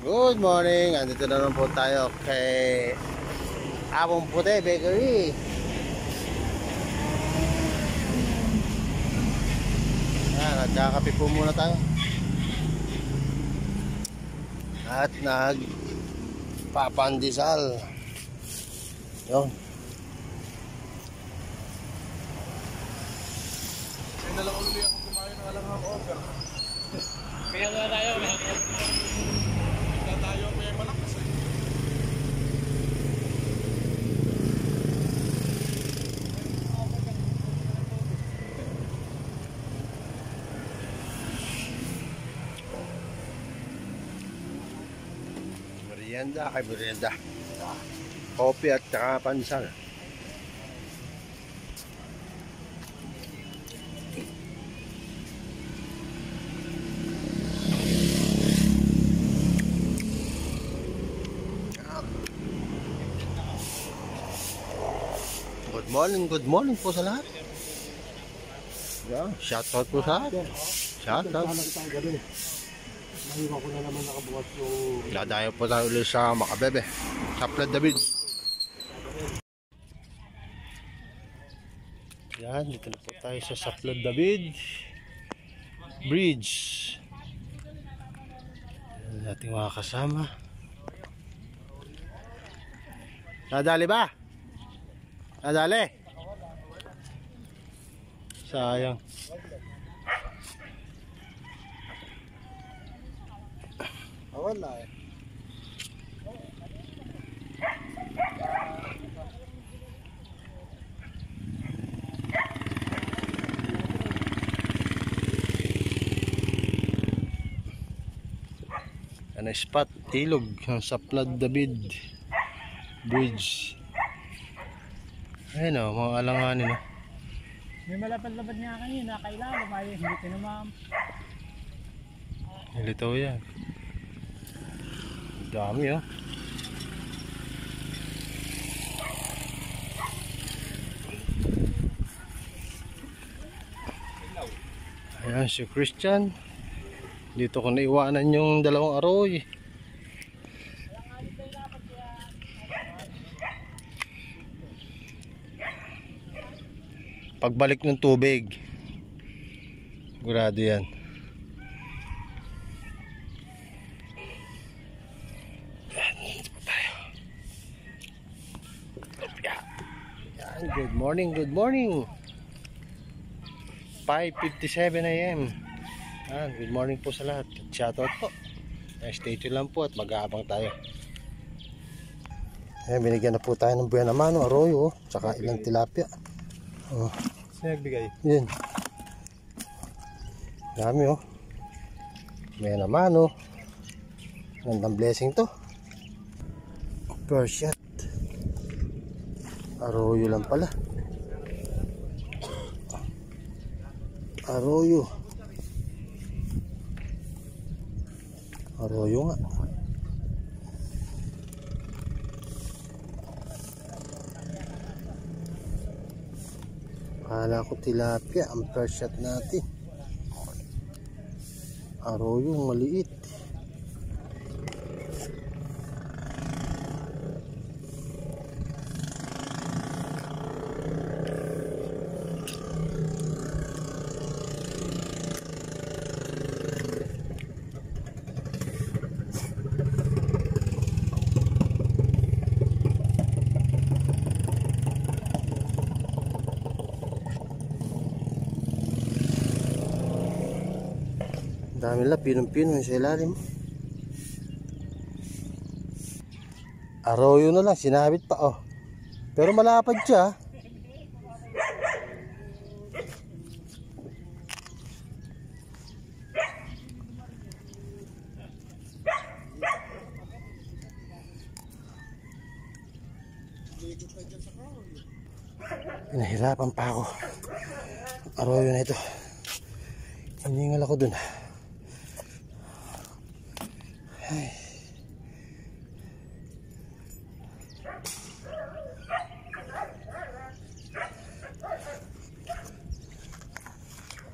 Good morning! Andito na naman po tayo kay Apong Puti Bakery. Nagkakape po muna tayo. At nagpapandisal. Yun. May dalawang uli ako kumain ng alanghang order. Kaya nga tayo, may malakas eh. Merienda. Kopi at saka pandesal. Good morning po sa lahat. Shoutout po sa lahat. Shoutout. Nahiwa ko na naman nakabukas yung... Dadayo po tayo ulit sa Makabebe, Saplad David. Yan, dito na po tayo sa Saplad David Bridge. Yan ating mga kasama. Nadali ba? Nadali? Sayang. Wala eh. Ano spot? Ilog ng Saplad David Bridge. Ayun o, mga alanganin o. May malapad-lapad nga kanina, kailangan lumayo, hindi tinumam. Nilitaw yan. Dami oh. Ayan si Christian. Dito ko naiwanan yung dalawang aroy. Pagbalik ng tubig, sigurado yan. Good morning. 5:57 AM. Good morning po sa lahat. Shoutout po. Stay tuned lang po at mag-aabang tayo. Binigyan na po tayo ng buena mano, arroyo, tsaka ilang tilapia. Sino nagbigay? Yun. Dami oh. Buena mano. Gandang blessing to. First shot. Arroyo lang pala. Arroyo nga. Kala ko tilapia ang first shot natin. Arroyo maliit. Dami lang, pinong-pino sa ilalim. Arroyo na lang, sinabit pa oh. Pero malapad siya. Nahirapan pa ako. Arroyo na ito. Hiningal ako dun. Ay.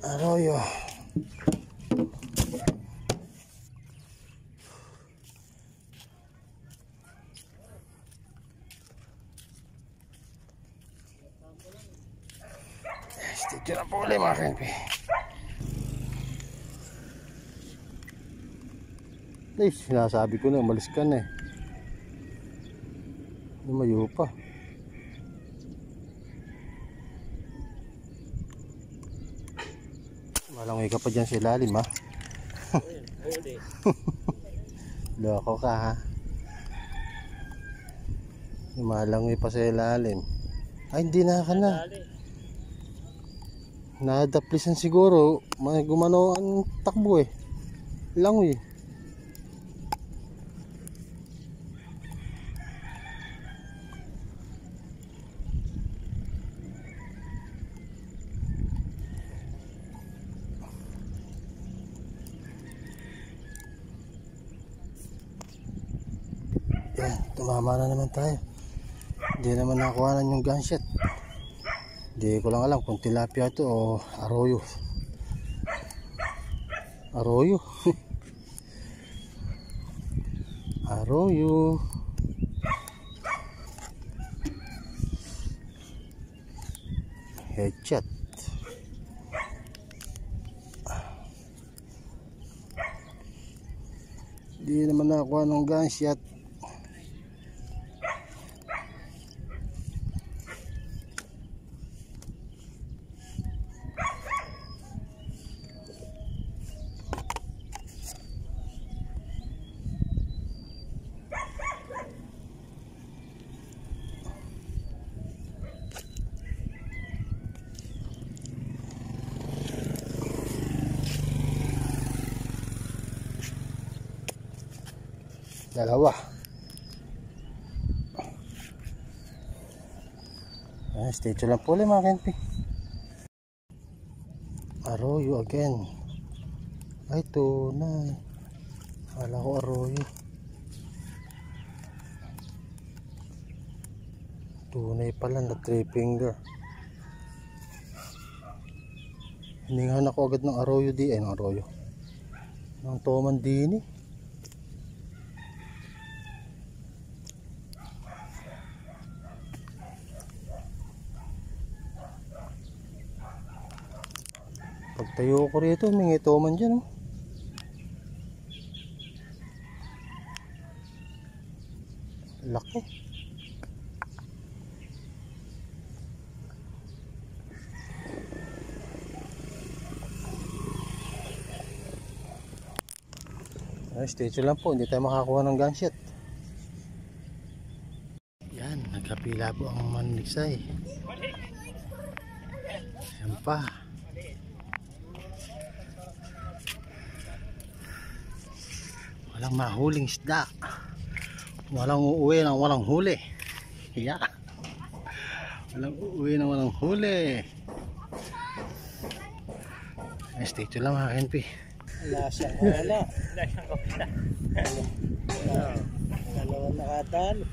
Arroyo. Tira po ulit mga kanpi. Ay, sinasabi ko na, umalis ka na eh. Lumayo pa. Malangoy ka pa dyan sa ilalim ha. Loko ka ha. Malangoy pa sa ilalim. Ay, hindi na ka na. Nadaplisan siguro. Gumano ang takbo eh. Langoy. Yan, tumama na naman tayo. Hindi naman nakuhanan yung gunshot. Hindi ko lang alam kung tilapia ito o arroyo. Arroyo. Arroyo. Headshot. Hindi naman nakuha ng gunshot. Dalawa. Stay lang po ulit mga kanpi. Arroyo again. Ay, tunay. Kala ko arroyo. Tunay pala na 3 finger. Hiningahan ako agad ng arroyo di. Ay, ng arroyo. Ng toman din eh. Pagtayo ko rito, may ngitoman dyan, oh. Laki. Ay, stay lang po, hindi tayo makakuha ng gunshot. Yan, nagkapila po ang manliksay. Yan pa. Walang mahuling isda. Walang uuwi ng walang huli. Yeah. Walang uuwi ng walang huli. Stay lang mga NP. Wala siya. Wala. Dalawang nakatan.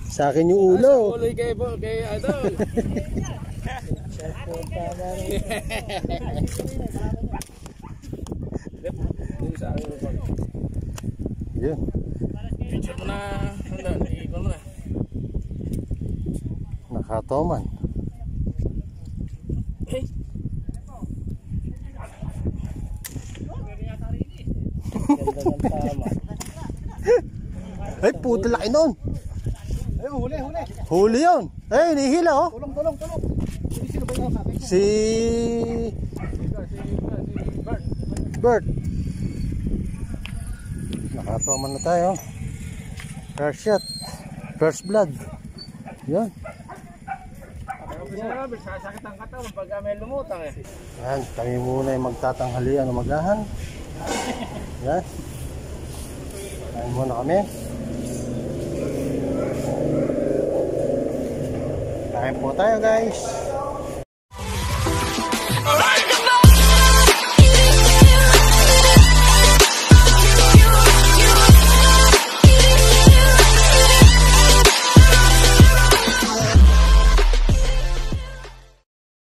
Sa akin yung ulo. Uloy kay Idol. Cellphone tama rin. Sa akin yung Yun. picture mo na. Iikon mo na. Nakatoman. Hey. Ganda ng tama. Ay, puta laki nun. Ay, huli. Huli yun. Ay, nihila oh. Tulong. Si Bert. Bert. Nakatoman na tayo. First shot. First blood. Yan. Sasakit ang katawan pag may lumutang eh. Yan, kami muna yung magtatanghalian ng magahan. Yan. Kain muna kami. Kain po tayo guys.